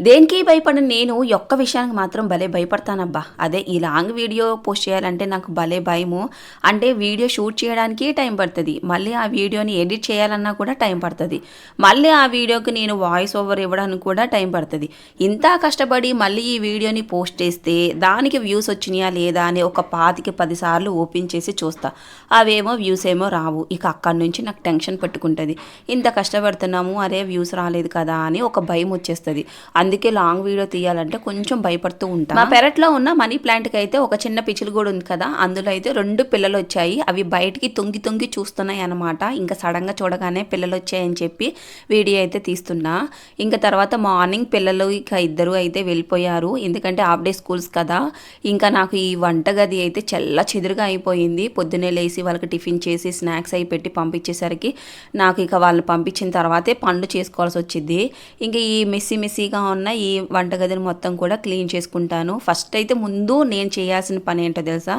దేనికి భయపడను నేను, ఒక్క విషయానికి మాత్రం భలే భయపడతానబ్బా! అదే ఈ లాంగ్ వీడియో పోస్ట్ చేయాలంటే నాకు భలే భయము. అంటే వీడియో షూట్ చేయడానికి టైం పడతది. మళ్ళీ ఆ వీడియోని ఎడిట్ చేయాలన్నా కూడా టైం పడతది. మళ్ళీ ఆ వీడియోకి నేను వాయిస్ ఓవర్ ఇవ్వడానికి కూడా టైం పడతది. ఇంత కష్టపడి మళ్ళీ ఈ వీడియోని పోస్ట్ చేస్తే దానికి వ్యూస్ వచ్చినాయా లేదా అని ఒక 25, 10 సార్లు ఓపెన్ చేసి చూస్తా. అవేమో వ్యూస్ ఏమో రావు. ఇక అక్కడి నుంచి నాకు టెన్షన్ పెట్టుకుంటది. ఇంత కష్టపడుతున్నాము, అరే వ్యూస్ రాలేదు కదా అని ఒక భయం వచ్చేస్తది. అందుకే లాంగ్ వీడియో తీయాలంటే కొంచెం భయపడుతూ ఉంటాను. మా పెరట్లో ఉన్న మనీ ప్లాంట్కి అయితే ఒక చిన్న పిచ్చిలు కూడా ఉంది కదా, అందులో అయితే 2 పిల్లలు వచ్చాయి. అవి బయటికి తొంగి తొంగి చూస్తున్నాయి అనమాట. ఇంకా సడన్గా చూడగానే పిల్లలు వచ్చాయని చెప్పి వీడియో అయితే తీస్తున్నా. ఇంకా తర్వాత మార్నింగ్ పిల్లలు ఇక 2 అయితే వెళ్ళిపోయారు. ఎందుకంటే హాఫ్ డే స్కూల్స్ కదా. ఇంకా నాకు ఈ వంటగది అయితే చెల్ల చెదురుగా అయిపోయింది. పొద్దున్నే లేసి వాళ్ళకి టిఫిన్ చేసి స్నాక్స్ అయి పెట్టి పంపించేసరికి నాకు ఇక వాళ్ళని పంపించిన తర్వాతే పనులు చేసుకోవాల్సి వచ్చింది. ఇంకా ఈ మెస్సీగా ఉన్న ఈ వంటగదిని మొత్తం కూడా క్లీన్ చేసుకుంటాను. ఫస్ట్ అయితే ముందు నేను చేయాల్సిన పని ఏంటో తెలుసా,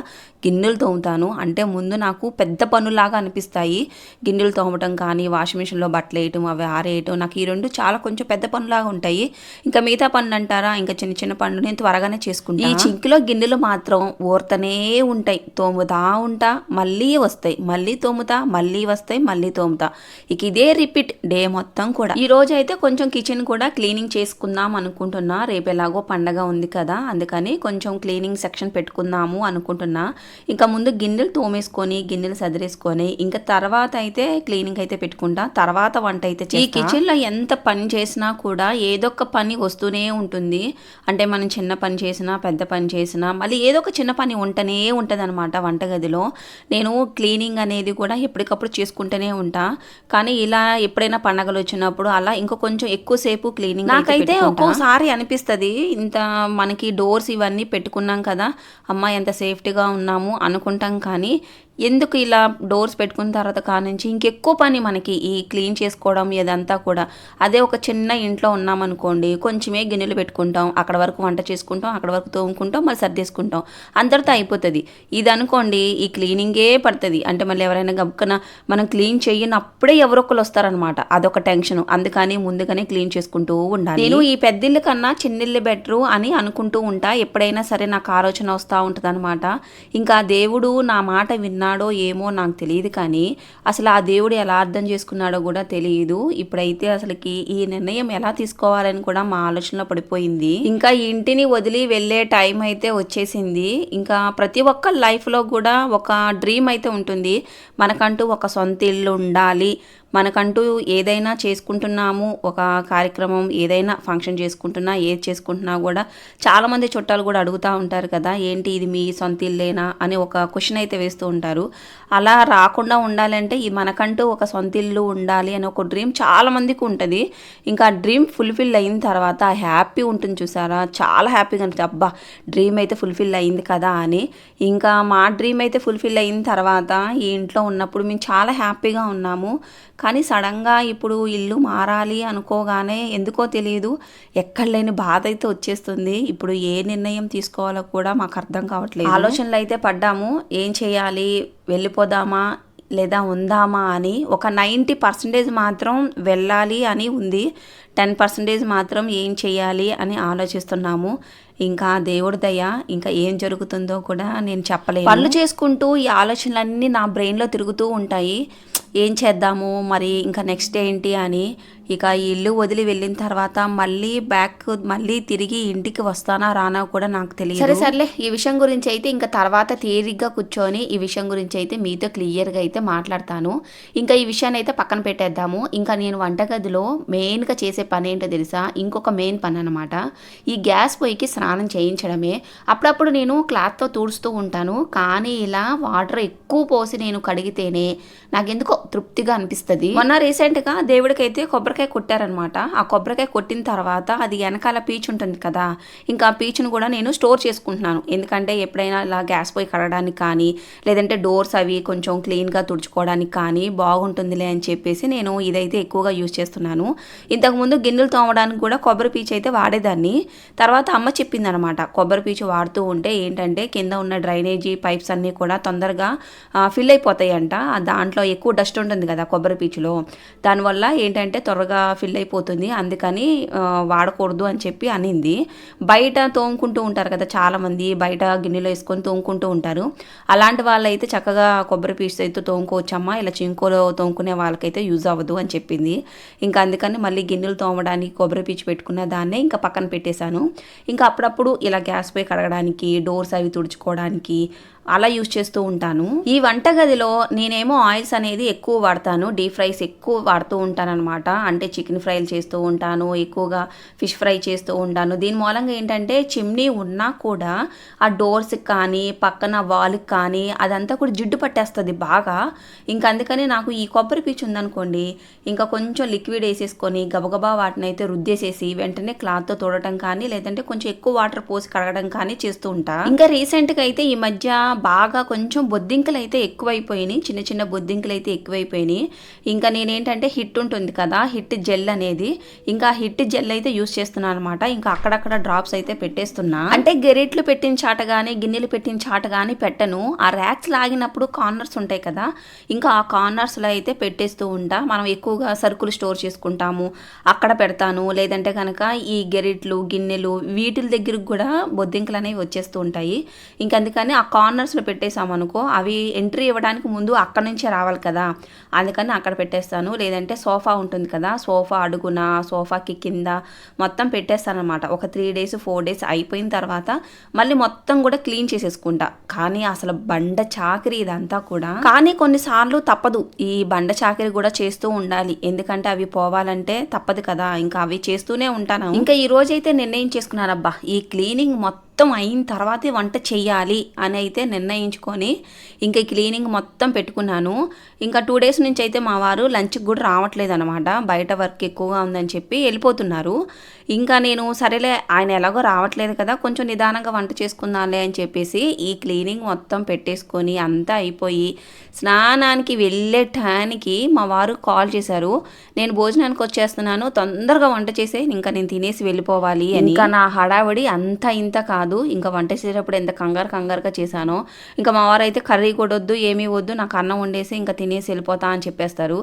గిన్నెలు తోముతాను. అంటే ముందు నాకు పెద్ద పనులాగా అనిపిస్తాయి. గిన్నెలు తోమటం కానీ, వాషింగ్ మిషన్లో బట్టలు వేయటం, అవి ఆరేయటం, నాకు ఈ 2 చాలా కొంచెం పెద్ద పనులాగా ఉంటాయి. ఇంకా మిగతా పనులు అంటారా, ఇంకా చిన్న చిన్న పనులు నేను త్వరగానే చేసుకుంటాను. ఈ చింక్లో గిన్నెలు మాత్రం ఊరుతనే ఉంటాయి. తోముతా ఉంటా, మళ్ళీ వస్తాయి, మళ్ళీ తోముతా, మళ్ళీ వస్తాయి, మళ్ళీ తోముతా. ఇక ఇదే రిపీట్ డే మొత్తం కూడా. ఈ రోజు అయితే కొంచెం కిచెన్ కూడా క్లీనింగ్ చేసుకుందాం అనుకుంటున్నా. రేపు ఎలాగో పండగ ఉంది కదా, అందుకని కొంచెం క్లీనింగ్ సెక్షన్ పెట్టుకుందాము అనుకుంటున్నా. ఇంకా ముందు గిన్నెలు తోమేసుకొని, గిన్నెలు సదిరేసుకొని, ఇంకా తర్వాత అయితే క్లీనింగ్ అయితే పెట్టుకుంటా. తర్వాత వంట అయితే చేస్తా. ఈ కిచెన్లో ఎంత పని చేసినా కూడా ఏదో ఒక పని వస్తూనే ఉంటుంది. అంటే మనం చిన్న పని చేసినా, పెద్ద పని చేసినా మళ్ళీ ఏదో ఒక చిన్న పని ఉంటనే ఉంటుంది అనమాట వంటగదిలో. నేను క్లీనింగ్ అనేది కూడా ఎప్పటికప్పుడు చేసుకుంటూనే ఉంటా. కానీ ఇలా ఎప్పుడైనా పండగలు వచ్చినప్పుడు అలా ఇంకో కొంచెం ఎక్కువసేపు క్లీనింగ్ నాకైతే ఒక్కోసారి అనిపిస్తుంది, ఇంత మనకి డోర్స్ ఇవన్నీ పెట్టుకున్నాం కదా, అమ్మ ఎంత సేఫ్టీగా ఉన్నాము అనుకుంటాం. కానీ ఎందుకు ఇలా డోర్స్ పెట్టుకున్న తర్వాత కానుంచి ఇంకెక్కువ పని మనకి ఈ క్లీన్ చేసుకోవడం ఇదంతా కూడా. అదే ఒక చిన్న ఇంట్లో ఉన్నామనుకోండి, కొంచెమే గిన్నెలు పెట్టుకుంటాం, అక్కడ వరకు వంట చేసుకుంటాం, అక్కడ వరకు తోముకుంటాం, మళ్ళీ సర్దేసుకుంటాం, అందరితో అయిపోతుంది. ఇది అనుకోండి ఈ క్లీనింగే పడుతుంది. అంటే మళ్ళీ ఎవరైనా గబుక్కన మనం క్లీన్ చేయనప్పుడే ఎవరొక్కరు వస్తారనమాట, అదొక టెన్షన్. అందుకని ముందుగానే క్లీన్ చేసుకుంటూ ఉండాలి. నేను ఈ పెద్దిల్లు కన్నా చిన్నిల్లు బెటరు అని అనుకుంటూ ఉంటా. ఎప్పుడైనా సరే నాకు ఆలోచన వస్తూ ఉంటుంది అనమాట. ఇంకా దేవుడు నా మాట విన్నాడో ఏమో నాకు తెలియదు, కానీ అసలు ఆ దేవుడు ఎలా అర్థం చేసుకున్నాడో కూడా తెలియదు. ఇప్పుడైతే అసలుకి ఈ నిర్ణయం ఎలా తీసుకోవాలని కూడా మా ఆలోచనలో పడిపోయింది. ఇంకా ఈ ఇంటిని వదిలి వెళ్ళే టైం అయితే వచ్చేసింది. ఇంకా ప్రతి ఒక్క లైఫ్లో కూడా ఒక డ్రీమ్ అయితే ఉంటుంది, మనకంటూ ఒక సొంత ఇల్లు ఉండాలి, మనకంటూ ఏదైనా చేసుకుంటున్నాము, ఒక కార్యక్రమం ఏదైనా ఫంక్షన్ చేసుకుంటున్నా, ఏది చేసుకుంటున్నా కూడా చాలామంది చుట్టాలు కూడా అడుగుతూ ఉంటారు కదా, ఏంటి ఇది మీ సొంత ఇల్లేనా అని ఒక క్వశ్చన్ అయితే వేస్తూ ఉంటారు. అలా రాకుండా ఉండాలంటే ఈ మనకంటూ ఒక సొంత ఇల్లు ఉండాలి అని ఒక డ్రీమ్ చాలామందికి ఉంటుంది. ఇంకా ఆ డ్రీమ్ ఫుల్ఫిల్ అయిన తర్వాత హ్యాపీ ఉంటుంది చూసారా, చాలా హ్యాపీగా ఉంటుంది. అబ్బా డ్రీమ్ అయితే ఫుల్ఫిల్ అయింది కదా అని. ఇంకా మా డ్రీమ్ అయితే ఫుల్ఫిల్ అయిన తర్వాత ఈ ఇంట్లో ఉన్నప్పుడు మేము చాలా హ్యాపీగా ఉన్నాము. కానీ సడన్గా ఇప్పుడు ఇల్లు మారాలి అనుకోగానే ఎందుకో తెలియదు ఎక్కడ లేని బాధ అయితే వచ్చేస్తుంది. ఇప్పుడు ఏ నిర్ణయం తీసుకోవాలో కూడా మాకు అర్థం కావట్లేదు. ఆలోచనలు అయితే పడ్డాము, ఏం చేయాలి, వెళ్ళిపోదామా లేదా ఉందామా అని. ఒక 90% మాత్రం వెళ్ళాలి అని ఉంది, 10% మాత్రం ఏం చేయాలి అని ఆలోచిస్తున్నాము. ఇంకా దేవుడి దయ, ఇంకా ఏం జరుగుతుందో కూడా నేను చెప్పలేను. పనులు చేసుకుంటూ ఈ ఆలోచనలన్నీ నా బ్రెయిన్లో తిరుగుతూ ఉంటాయి. ఏం చేద్దాము మరి, ఇంకా నెక్స్ట్ ఏంటి అని. ఇక ఈ ఇల్లు వదిలి వెళ్ళిన తర్వాత మళ్ళీ తిరిగి ఇంటికి వస్తానా రానా కూడా నాకు తెలియదు. సర్లే ఈ విషయం గురించి అయితే ఇంకా తర్వాత తీరిగ్గా కూర్చొని ఈ విషయం గురించి అయితే మీతో క్లియర్గా అయితే మాట్లాడతాను. ఇంకా ఈ విషయాన్ని అయితే పక్కన పెట్టేద్దాము. ఇంకా నేను వంటగదిలో మెయిన్గా చేసే పని ఏంటో తెలుసా, ఇంకొక మెయిన్ పని అనమాట. ఈ గ్యాస్ పొయ్యికి స్నానం చేయించడమే. అప్పుడప్పుడు నేను క్లాత్తో తుడుస్తూ ఉంటాను, కానీ ఇలా వాటర్ ఎక్కువ పోసి నేను కడిగితేనే నాకెందుకో తృప్తిగా అనిపిస్తుంది. మొన్న రీసెంట్గా దేవుడికైతే కొబ్బరికాయ కొట్టారనమాట. ఆ కొబ్బరికాయ కొట్టిన తర్వాత అది వెనకాల పీచు ఉంటుంది కదా, ఇంకా ఆ పీచును కూడా నేను స్టోర్ చేసుకుంటున్నాను. ఎందుకంటే ఎప్పుడైనా ఇలా గ్యాస్ పొయ్యి కడగడానికి కానీ, లేదంటే డోర్స్ అవి కొంచెం క్లీన్గా తుడుచుకోవడానికి కానీ బాగుంటుందిలే అని చెప్పేసి నేను ఇదైతే ఎక్కువగా యూజ్ చేస్తున్నాను. ఇంతకుముందు గిన్నెలు తోమడానికి కూడా కొబ్బరి పీచు అయితే వాడేదాన్ని. తర్వాత అమ్మ చెప్పిందనమాట, కొబ్బరి పీచు వాడుతూ ఉంటే ఏంటంటే కింద ఉన్న డ్రైనేజీ పైప్స్ అన్నీ కూడా తొందరగా ఫిల్ అయిపోతాయంట. దాంట్లో ఎక్కువ డస్ట్ ఉంటుంది కదా కొబ్బరి పీచులో, దానివల్ల ఏంటంటే త్వరగా తొందరగా ఫిల్ అయిపోతుంది, అందుకని వాడకూడదు అని చెప్పి అనింది. బయట తోముకుంటూ ఉంటారు కదా చాలామంది, బయట గిన్నెలో వేసుకొని తోముకుంటూ ఉంటారు. అలాంటి వాళ్ళైతే చక్కగా కొబ్బరి పీచు అయితే తోముకోవచ్చమ్మా, ఇలా చింకోలో తోముకునే వాళ్ళకైతే యూజ్ అవ్వదు అని చెప్పింది. ఇంకా అందుకని మళ్ళీ గిన్నెలు తోమడానికి కొబ్బరి పీచు పెట్టుకున్న దాన్నే ఇంకా పక్కన పెట్టేశాను. ఇంకా అప్పుడప్పుడు ఇలా గ్యాస్ పై కడగడానికి, డోర్స్ అవి తుడుచుకోవడానికి అలా యూజ్ చేస్తూ ఉంటాను. ఈ వంటగదిలో నేనేమో ఆయిల్స్ అనేది ఎక్కువ వాడతాను, డీప్ ఫ్రైస్ ఎక్కువ వాడుతూ ఉంటాను అనమాట. అంటే చికెన్ ఫ్రైలు చేస్తూ ఉంటాను, ఎక్కువగా ఫిష్ ఫ్రై చేస్తూ ఉంటాను. దీని మూలంగా ఏంటంటే చిమ్నీ ఉన్నా కూడా ఆ డోర్స్కి కానీ పక్కన వాల్కి కానీ అదంతా కూడా జిడ్డు పట్టేస్తుంది బాగా. ఇంకా అందుకని నాకు ఈ కొబ్బరి పీచు ఉందనుకోండి, ఇంకా కొంచెం లిక్విడ్ వేసేసుకొని గబగబా వాటిని అయితే రుద్దేసేసి వెంటనే క్లాత్తో తోడటం కానీ, లేదంటే కొంచెం ఎక్కువ వాటర్ పోసి కడగడం కానీ చేస్తూ ఉంటా. ఇంకా రీసెంట్గా అయితే ఈ మధ్య బాగా కొంచెం బొద్దింకలు అయితే ఎక్కువైపోయినాయి, చిన్న చిన్న బొద్దింకలు అయితే ఎక్కువైపోయినాయి. ఇంకా నేనేంటంటే హిట్ ఉంటుంది కదా, హిట్ జెల్ అనేది, ఇంకా హిట్ జెల్ అయితే యూజ్ చేస్తున్నాను అనమాట. ఇంకా అక్కడక్కడ డ్రాప్స్ అయితే పెట్టేస్తున్నా. అంటే గెరెట్లు పెట్టిన చాట కానీ గిన్నెలు పెట్టిన చాట కానీ పెట్టను. ఆ ర్యాక్స్ లాగినప్పుడు కార్నర్స్ ఉంటాయి కదా, ఇంకా ఆ కార్నర్స్లో అయితే పెట్టేస్తూ ఉంటా. మనం ఎక్కువగా సరుకులు స్టోర్ చేసుకుంటాము, అక్కడ పెడతాను. లేదంటే కనుక ఈ గెరెట్లు గిన్నెలు వీటి దగ్గరకు కూడా బొద్దింకలు అనేవి వచ్చేస్తూ ఉంటాయి. ఇంకా అందుకని ఆ కార్నర్స్లో పెట్టేసామనుకో, అవి ఎంట్రీ ఇవ్వడానికి ముందు అక్కడ నుంచే రావాలి కదా, అందుకని అక్కడ పెట్టేస్తాను. లేదంటే సోఫా ఉంటుంది కదా, సోఫా అడుగున సోఫాకి కింద మొత్తం పెట్టేస్తాను అనమాట. ఒక 3 days 4 days అయిపోయిన తర్వాత మళ్ళీ మొత్తం కూడా క్లీన్ చేసేసుకుంటా. కానీ అసలు బండ చాకరీ ఇదంతా కూడా. కానీ కొన్నిసార్లు తప్పదు, ఈ బండ చాకరీ కూడా చేస్తూ ఉండాలి, ఎందుకంటే అవి పోవాలంటే తప్పదు కదా, ఇంకా అవి చేస్తూనే ఉంటాను. ఇంకా ఈ రోజైతే నిర్ణయం చేసుకున్నానబ్బా, ఈ క్లీనింగ్ మొత్తం అయిన తర్వాతే వంట చెయ్యాలి అని అయితే నిర్ణయించుకొని ఇంకా క్లీనింగ్ మొత్తం పెట్టుకున్నాను. ఇంకా 2 days నుంచి అయితే మా వారు లంచ్కి కూడా రావట్లేదు అనమాట, బయట వర్క్ ఎక్కువగా ఉందని చెప్పి వెళ్ళిపోతున్నారు. ఇంకా నేను సరేలే ఆయన ఎలాగో రావట్లేదు కదా, కొంచెం నిదానంగా వంట చేసుకుందాంలే అని చెప్పేసి ఈ క్లీనింగ్ మొత్తం పెట్టేసుకొని అంతా అయిపోయి స్నానానికి వెళ్ళే టైంకి మా వారు కాల్ చేశారు, నేను భోజనానికి వచ్చేస్తున్నాను, తొందరగా వంట చేసే, ఇంకా నేను తినేసి వెళ్ళిపోవాలి అని. ఇంకా నా హడావడి అంత ఇంత కాదు, ఇంకా వంట చేసేటప్పుడు ఎంత కంగారుగా చేశానో. ఇంకా మా వారు అయితే కర్రీ కూడా వద్దు ఏమీ వద్దు, నాకు అన్నం వండేసి ఇంకా తినేసి వెళ్ళిపోతా అని చెప్పేస్తారు.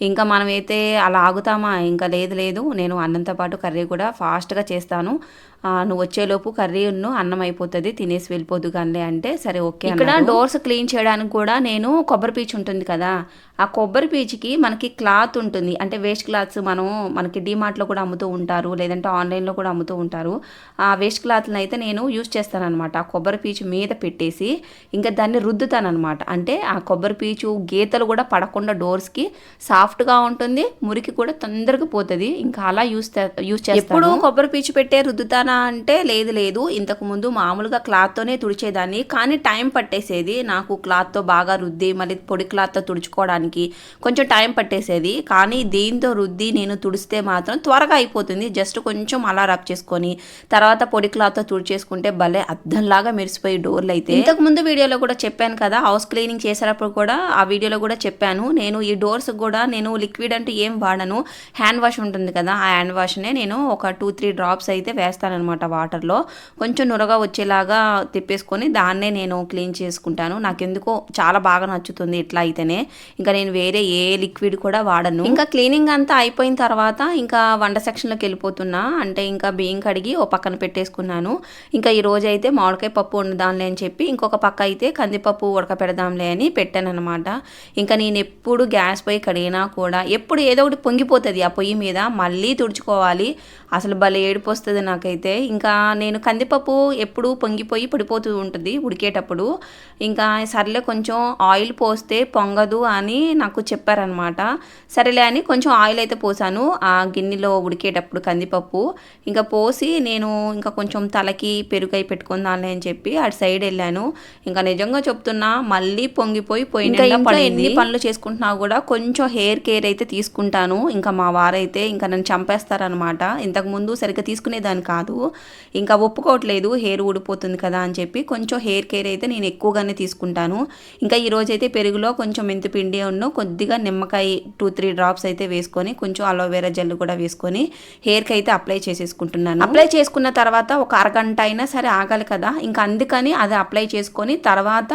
ఇంకా మనమైతే అలా ఆగుతామా, ఇంకా లేదు నేను అన్నంతో పాటు కర్రీ కూడా ఫాస్ట్గా చేస్తాను, నువ్వు వచ్చేలోపు కర్రీ అన్నం అయిపోతుంది, తినేసి వెళ్ళిపోదు కానీ అంటే సరే ఓకే. ఇక్కడ డోర్స్ క్లీన్ చేయడానికి కూడా నేను కొబ్బరి పీచు ఉంటుంది కదా, ఆ కొబ్బరి పీచుకి మనకి క్లాత్ ఉంటుంది, అంటే వేస్ట్ క్లాత్స్ మనకి డీమార్ట్లో కూడా అమ్ముతూ ఉంటారు, లేదంటే ఆన్లైన్లో కూడా అమ్ముతూ ఉంటారు. ఆ వేస్ట్ క్లాత్లను అయితే నేను యూజ్ చేస్తానమాట. ఆ కొబ్బరి పీచు మీద పెట్టేసి ఇంకా దాన్ని రుద్దుతానమాట. అంటే ఆ కొబ్బరి పీచు గీతలు కూడా పడకుండా డోర్స్కి సాఫ్ట్గా ఉంటుంది, మురికి కూడా తొందరగా పోతుంది. ఇంకా అలా యూజ్ చేస్తాను. ఎప్పుడు కొబ్బరి పీచు పెట్టే రుద్దుతానా అంటే లేదు, ఇంతకుముందు మామూలుగా క్లాత్తోనే తుడిచేదాన్ని, కానీ టైం పట్టేసేది నాకు. క్లాత్తో బాగా రుద్ది మళ్ళీ పొడి క్లాత్తో తుడుచుకోవడానికి కొంచెం టైం పట్టేసేది. కానీ దీంతో రుద్ది నేను తుడిస్తే మాత్రం త్వరగా అయిపోతుంది. జస్ట్ కొంచెం అలా రబ్ చేసుకొని తర్వాత పొడి క్లాత్తో తుడిచేసుకుంటే భలే అద్దంలాగా మెరిసిపోయి డోర్లు అయితే. ఇంతకుముందు వీడియోలో కూడా చెప్పాను కదా, హౌస్ క్లీనింగ్ చేసేటప్పుడు కూడా ఆ వీడియోలో కూడా చెప్పాను, నేను ఈ డోర్స్ కూడా నేను లిక్విడ్ అంటూ ఏం వాడను, హ్యాండ్ వాష్ ఉంటుంది కదా, ఆ హ్యాండ్ వాష్నే నేను ఒక 2-3 drops అయితే వేస్తానమాట వాటర్లో, కొంచెం నురగా వచ్చేలాగా తిప్పేసుకొని దాన్నే నేను క్లీన్ చేసుకుంటాను. నాకెందుకో చాలా బాగా నచ్చుతుంది ఇట్లా అయితేనే. ఇంకా నేను వేరే ఏ లిక్విడ్ కూడా వాడను. ఇంకా క్లీనింగ్ అంతా అయిపోయిన తర్వాత ఇంకా వంట సెక్షన్లోకి వెళ్ళిపోతున్నా. అంటే ఇంకా బియ్యం కడిగి ఓ పక్కన పెట్టేసుకున్నాను. ఇంకా ఈ రోజు అయితే మామిడికాయ పప్పు వండుదాంలే అని చెప్పి ఇంకొక పక్క అయితే కందిపప్పు ఉడకపెడదాంలే అని పెట్టాను అనమాట. ఇంకా నేను ఎప్పుడు గ్యాస్ పొయ్యి కడిగినా కూడా ఎప్పుడు ఏదో ఒకటి పొంగిపోతుంది ఆ పొయ్యి మీద, మళ్ళీ తుడుచుకోవాలి. అసలు భలే ఏడుపు వస్తుంది నాకైతే. ఇంకా నేను కందిపప్పు ఎప్పుడు పొంగిపోయి పడిపోతూ ఉంటుంది ఉడికేటప్పుడు. ఇంకా సర్లే కొంచెం ఆయిల్ పోస్తే పొంగదు అని నాకు చెప్పారనమాట. సరేలే అని కొంచెం ఆయిల్ అయితే పోసాను ఆ గిన్నెలో ఉడికేటప్పుడు కందిపప్పు. ఇంకా పోసి నేను ఇంకా కొంచెం తలకి పెరుగై పెట్టుకుందాంలే అని చెప్పి అటు సైడ్ వెళ్ళాను. ఇంకా నిజంగా చెప్తున్నా మళ్ళీ పొంగిపోయి పోయిన ఎన్ని పనులు చేసుకుంటున్నా కూడా కొంచెం హెయిర్ కేర్ అయితే తీసుకుంటాను. ఇంకా మా వారైతే ఇంకా నన్ను చంపేస్తారనమాట. ఇంతకుముందు సరిగ్గా తీసుకునేదాన్ని కాదు, ఇంకా ఒప్పుకోవట్లేదు హెయిర్ ఊడిపోతుంది కదా అని చెప్పి కొంచెం హెయిర్ కేర్ అయితే నేను ఎక్కువగానే తీసుకుంటాను. ఇంకా ఈరోజైతే పెరుగులో కొంచెం మెంతిపిండి కొద్దిగా నిమ్మకాయ 2-3 drops అయితే వేసుకొని కొంచెం అలోవెరా జెల్ కూడా వేసుకొని హెయిర్కి అయితే అప్లై చేసేసుకుంటున్నాను. అప్లై చేసుకున్న తర్వాత ఒక అరగంట అయినా సరే ఆగాలి కదా, ఇంకా అందుకని అది అప్లై చేసుకొని తర్వాత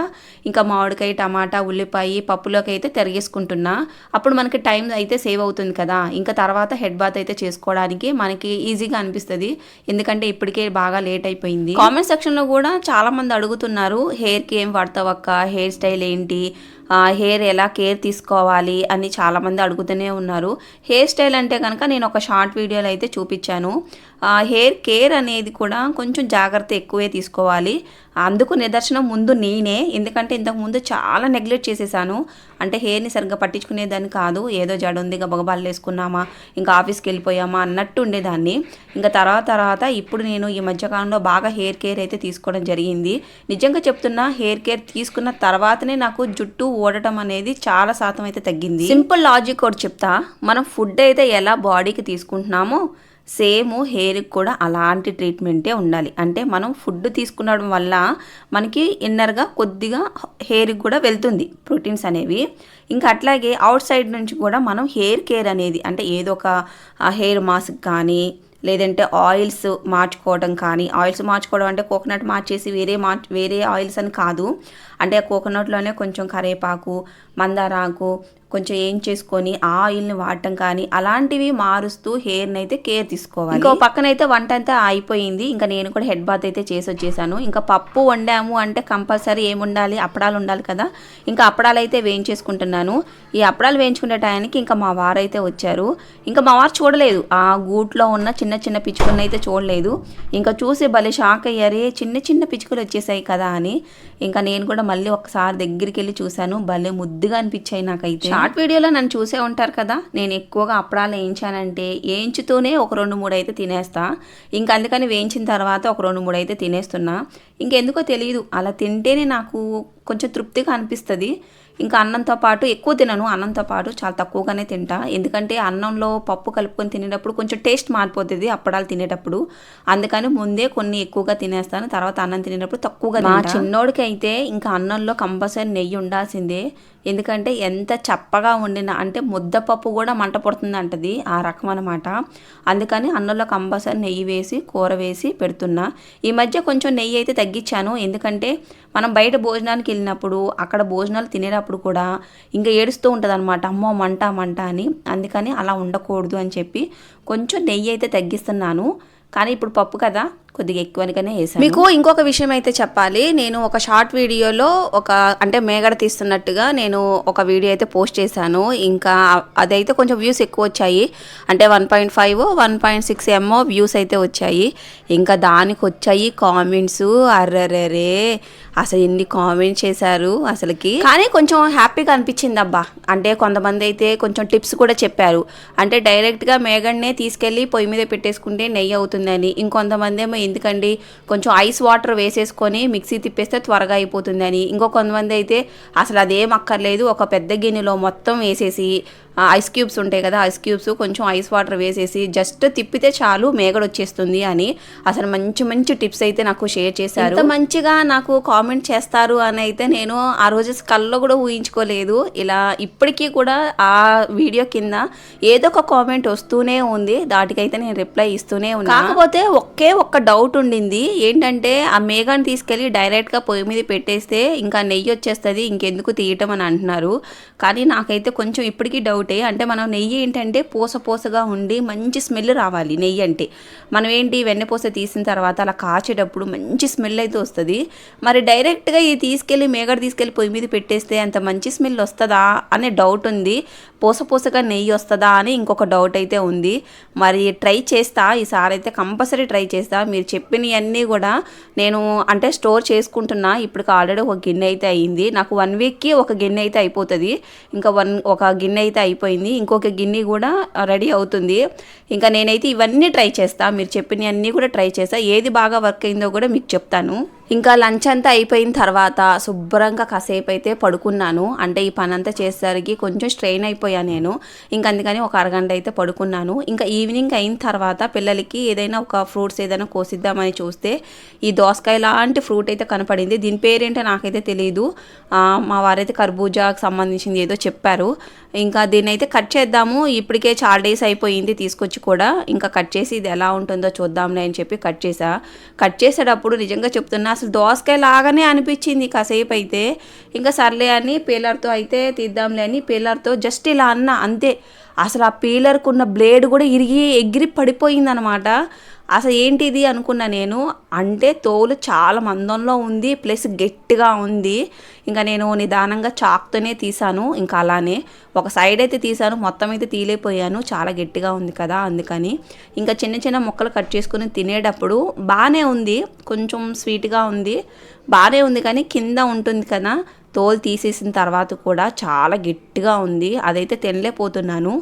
ఇంకా మామిడికాయ టమాటా ఉల్లిపాయ పప్పులోకి వరకు అయితే తిరిగేసుకుంటున్నా. అప్పుడు మనకి టైం అయితే సేవ్ అవుతుంది కదా. ఇంకా తర్వాత హెడ్ బాత్ అయితే చేసుకోవడానికి మనకి ఈజీగా అనిపిస్తుంది. ఎందుకంటే ఇప్పటికే బాగా లేట్ అయిపోయింది. కామెంట్ సెక్షన్లో కూడా చాలామంది అడుగుతున్నారు, హెయిర్కి ఏం వాడతావు అక్క, హెయిర్ స్టైల్ ఏంటి, హెయిర్ ఎలా కేర్ తీసుకోవాలి అని చాలామంది అడుగుతూనే ఉన్నారు. హెయిర్ స్టైల్ అంటే కనుక నేను ఒక షార్ట్ వీడియోలో అయితే చూపించాను. హెయిర్ కేర్ అనేది కూడా కొంచెం జాగ్రత్త ఎక్కువే తీసుకోవాలి. అందుకు నిదర్శనం ముందు నేనే. ఎందుకంటే ఇంతకుముందు చాలా నెగ్లెక్ట్ చేసేసాను. అంటే హెయిర్ని సరిగ్గా పట్టించుకునేదాన్ని కాదు. ఏదో జడ ఉంది గబగబాలు వేసుకున్నామా, ఇంకా ఆఫీస్కి వెళ్ళిపోయామా అన్నట్టు ఉండేదాన్ని. ఇంకా తర్వాత ఇప్పుడు నేను ఈ మధ్యకాలంలో బాగా హెయిర్ కేర్ అయితే తీసుకోవడం జరిగింది. నిజంగా చెప్తున్నా, హెయిర్ కేర్ తీసుకున్న తర్వాతనే నాకు జుట్టు ఊడటం అనేది చాలా శాతం అయితే తగ్గింది. సింపుల్ లాజిక్ ఒకటి చెప్తా. మనం ఫుడ్ అయితే ఎలా బాడీకి తీసుకుంటున్నామో సేమ్ హెయిర్కి కూడా అలాంటి ట్రీట్మెంటే ఉండాలి. అంటే మనం ఫుడ్ తీసుకునడం వల్ల మనకి ఇన్నర్గా కొద్దిగా హెయిర్కి కూడా వెళ్తుంది ప్రోటీన్స్ అనేవి. ఇంకా అట్లాగే అవుట్ సైడ్ నుంచి కూడా మనం హెయిర్ కేర్ అనేది అంటే ఏదో ఒక హెయిర్ మాస్క్ కానీ లేదంటే ఆయిల్స్ మార్చుకోవడం కానీ, ఆయిల్స్ మార్చుకోవడం అంటే కోకోనట్ మార్చేసి వేరే ఆయిల్స్ అని కాదు. అంటే ఆ కోకోనట్లోనే కొంచెం కరివేపాకు, మందారాకు కొంచెం ఏం చేసుకొని ఆ ఆయిల్ని వాడటం కానీ అలాంటివి మారుస్తూ హెయిర్ని అయితే కేర్ తీసుకోవాలి. ఇంకో పక్కనైతే వంట అంతా అయిపోయింది. ఇంకా నేను కూడా హెడ్ బాత్ అయితే చేసి వచ్చేసాను. ఇంకా పప్పు వండాము అంటే కంపల్సరీ ఏముండాలి, అప్పడాలు ఉండాలి కదా. ఇంకా అప్పడాలు అయితే వేయించేసుకుంటున్నాను. ఈ అప్పడాలు వేయించుకునే టయానికి ఇంకా మా వారు అయితే వచ్చారు. ఇంకా మా వారు చూడలేదు, ఆ గూట్లో ఉన్న చిన్న పిచ్చుకలను అయితే చూడలేదు. ఇంకా చూసి భలే షాక్ అయ్యారే, చిన్న పిచ్చుకలు వచ్చేసాయి కదా అని. ఇంకా నేను కూడా మళ్ళీ ఒకసారి దగ్గరికి వెళ్ళి చూశాను. భలే ముద్దుగా అనిపించాయి నాకైతే. షార్ట్ వీడియోలో నన్ను చూసే ఉంటారు కదా, నేను ఎక్కువగా అప్పడాలు వేయించానంటే వేయించుతూనే ఒక 2-3 అయితే తినేస్తా. ఇంకా అందుకని వేయించిన తర్వాత ఒక 2-3 అయితే తినేస్తున్నా. ఇంకెందుకో తెలియదు, అలా తింటేనే నాకు కొంచెం తృప్తిగా అనిపిస్తుంది. ఇంకా అన్నంతో పాటు ఎక్కువ తినను, అన్నంతో పాటు చాలా తక్కువగానే తింటా. ఎందుకంటే అన్నంలో పప్పు కలుపుకొని తినేటప్పుడు కొంచెం టేస్ట్ మారిపోతుంది అప్పడాలు తినేటప్పుడు. అందుకని ముందే కొన్ని ఎక్కువగా తినేస్తాను, తర్వాత అన్నం తినేటప్పుడు తక్కువగా. మా చిన్నోడికి అయితే ఇంకా అన్నంలో కంపల్సరీ నెయ్యి ఉండాల్సిందే. ఎందుకంటే ఎంత చప్పగా వండినా అంటే ముద్దపప్పు కూడా మంట పడుతుంది అంటది, ఆ రకం అనమాట. అందుకని అన్నంలో కంపల్సరీ నెయ్యి వేసి కూర వేసి పెడుతున్నా. ఈ మధ్య కొంచెం నెయ్యి అయితే తగ్గించాను. ఎందుకంటే మనం బయట భోజనానికి వెళ్ళినప్పుడు అక్కడ భోజనాలు తినేటప్పుడు కూడా ఇంకా ఏడుస్తూ ఉంటుంది అనమాట, అమ్మో మంట అని. అందుకని అలా ఉండకూడదు అని చెప్పి కొంచెం నెయ్యి అయితే తగ్గిస్తున్నాను. కానీ ఇప్పుడు పప్పు కదా, కొద్దిగా ఎక్కువగానే వేసాను. మీకు ఇంకొక విషయం అయితే చెప్పాలి. నేను ఒక షార్ట్ వీడియోలో అంటే మేగడ తీస్తున్నట్టుగా నేను ఒక వీడియో అయితే పోస్ట్ చేశాను. ఇంకా అదైతే కొంచెం వ్యూస్ ఎక్కువ వచ్చాయి. అంటే 1.5 1.6 ఏమో వ్యూస్ అయితే వచ్చాయి. ఇంకా దానికి వచ్చాయి కామెంట్స్, అర్రరే అసలు ఎన్ని కామెంట్స్ చేశారు అసలుకి. కానీ కొంచెం హ్యాపీగా అనిపించింది అబ్బా. అంటే కొంతమంది అయితే కొంచెం టిప్స్ కూడా చెప్పారు. అంటే డైరెక్ట్గా మేగడనే తీసుకెళ్ళి పొయ్యి మీద పెట్టేసుకుంటే నెయ్యి అవుతుందని. ఇంకొంతమంది ఏమో ఎందుకండి కొంచెం ఐస్ వాటర్ వేసేసుకొని మిక్సీ తిప్పేస్తే త్వరగా అయిపోతుందని. కొంతమంది అయితే అసలు అదేం అక్కర్లేదు, ఒక పెద్ద గిన్నెలో మొత్తం వేసేసి ఐస్ క్యూబ్స్ ఉంటాయి కదా, ఐస్ క్యూబ్స్ కొంచెం ఐస్ వాటర్ వేసేసి జస్ట్ తిప్పితే చాలు మేగడ వచ్చేస్తుంది అని అసలు మంచి టిప్స్ అయితే నాకు షేర్ చేశారు. ఇంత మంచిగా నాకు కామెంట్ చేస్తారు అని అయితే నేను ఆ రోజు కల్లో కూడా ఊహించుకోలేదు. ఇలా ఇప్పటికీ కూడా ఆ వీడియో కింద ఏదో ఒక కామెంట్ వస్తూనే ఉంది, దాటికైతే నేను రిప్లై ఇస్తూనే ఉన్నా. కాకపోతే ఒక్క డౌట్ ఉండింది. ఏంటంటే ఆ మేఘాన్ని తీసుకెళ్ళి డైరెక్ట్గా పొయ్యి మీద పెట్టేస్తే ఇంకా నెయ్యి వచ్చేస్తుంది, ఇంకెందుకు తీయటం అని అంటున్నారు. కానీ నాకైతే కొంచెం ఇప్పటికీ డౌటే. అంటే మనం నెయ్యి ఏంటంటే పూసగా ఉండి మంచి స్మెల్ రావాలి. నెయ్యి అంటే మనం ఏంటి వెన్నపూస తీసిన తర్వాత అలా కాచేటప్పుడు మంచి స్మెల్ అయితే వస్తుంది. మరి డైరెక్ట్గా ఇది మేగడ తీసుకెళ్ళి పొయ్యి మీద పెట్టేస్తే అంత మంచి స్మెల్ వస్తుందా అనే డౌట్ ఉంది. పూసగా నెయ్యి వస్తుందా అని ఇంకొక డౌట్ అయితే ఉంది. మరి ట్రై చేస్తా, ఈసారి అయితే కంపల్సరీ ట్రై చేస్తా. మీరు చెప్పినవన్నీ కూడా నేను అంటే స్టోర్ చేసుకుంటున్నా. ఇప్పటికి ఆల్రెడీ ఒక గిన్నె అయితే అయ్యింది. నాకు 1 వీక్కి ఒక గిన్నె అయితే అయిపోతుంది. ఇంకా ఒక గిన్నె అయితే అయిపోయింది, ఇంకొక గిన్నె కూడా రెడీ అవుతుంది. ఇంకా నేనైతే ఇవన్నీ ట్రై చేస్తా, మీరు చెప్పినవన్నీ కూడా ట్రై చేస్తా. ఏది బాగా వర్క్ అయిందో కూడా మీకు చెప్తాను. ఇంకా లంచ్ అంతా అయిపోయిన తర్వాత శుభ్రంగా కాసేపు అయితే పడుకున్నాను. అంటే ఈ పని అంతా చేసేసరికి కొంచెం స్ట్రెయిన్ అయిపోయాను నేను. ఇంకా అందుకని ఒక అరగంట అయితే పడుకున్నాను. ఇంకా ఈవినింగ్ అయిన తర్వాత పిల్లలకి ఏదైనా ఒక ఫ్రూట్స్ ఏదైనా కోసిద్దామని చూస్తే ఈ దోసకాయ లాంటి ఫ్రూట్ అయితే కనపడింది. దీని పేరేంటో నాకైతే తెలియదు. మా వారైతే కర్బూజాకి సంబంధించింది ఏదో చెప్పారు. ఇంకా దీన్ని అయితే కట్ చేద్దాము, ఇప్పటికే చాలా డేస్ అయిపోయింది తీసుకొచ్చి కూడా. ఇంకా కట్ చేసి ఇది ఎలా ఉంటుందో చూద్దాంలే అని చెప్పి కట్ చేసేటప్పుడు నిజంగా చెప్తున్నా అసలు దోసకాయ లాగానే అనిపించింది కాసేపు అయితే. ఇంకా సర్లే అని పీలర్తో అయితే తీద్దాంలే అని పీలర్తో జస్ట్ ఇలా అన్న అంతే. అసలు ఆ పీలర్కు ఉన్న బ్లేడ్ కూడా ఎగిరి పడిపోయిందనమాట. అసలు ఏంటిది అనుకున్నా నేను. అంటే తోలు చాలా మందంలో ఉంది, ప్లస్ గట్టిగా ఉంది. ఇంకా నేను నిదానంగా చాక్తోనే తీసాను. ఇంకా అలానే ఒక సైడ్ అయితే తీసాను, మొత్తం అయితే తీలేపోయాను, చాలా గట్టిగా ఉంది కదా అందుకని. ఇంకా చిన్న చిన్న ముక్కలు కట్ చేసుకుని తినేటప్పుడు బాగానే ఉంది, కొంచెం స్వీట్గా ఉంది, బాగానే ఉంది. కానీ కింద ఉంటుంది కదా తోలు తీసేసిన తర్వాత కూడా చాలా గట్టిగా ఉంది, అదైతే తినలేకపోతున్నాను.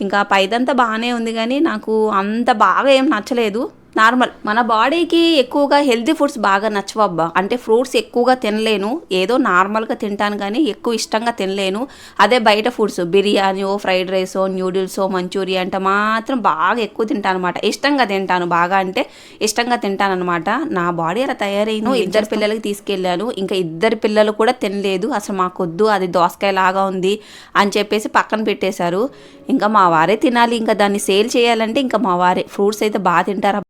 ఇంకా పైదంతా బాగానే ఉంది కానీ నాకు అంత బాగా ఏం నచ్చలేదు. నార్మల్. మన బాడీకి ఎక్కువగా హెల్తీ ఫుడ్స్ బాగా నచ్చవబ్బా. అంటే ఫ్రూట్స్ ఎక్కువగా తినలేను, ఏదో నార్మల్గా తింటాను కానీ ఎక్కువ ఇష్టంగా తినలేను. అదే బయట ఫుడ్స్ బిర్యానీయో, ఫ్రైడ్ రైసో, న్యూడిల్సో, మంచూరియా అంటే మాత్రం బాగా ఎక్కువ తింటాను అనమాట. ఇష్టంగా తింటాను, బాగా అంటే ఇష్టంగా తింటాను అనమాట. నా బాడీ అలా తయారైన ఇద్దరు పిల్లలకి తీసుకెళ్ళాను. ఇంకా ఇద్దరు పిల్లలు కూడా తినలేదు. అసలు మాకొద్దు, అది దోసకాయ లాగా ఉంది అని చెప్పేసి పక్కన పెట్టేశారు. ఇంకా మా వారే తినాలి, ఇంకా దాన్ని సేల్ చేయాలంటే ఇంకా మా వారే. ఫ్రూట్స్ అయితే బాగా తింటారు.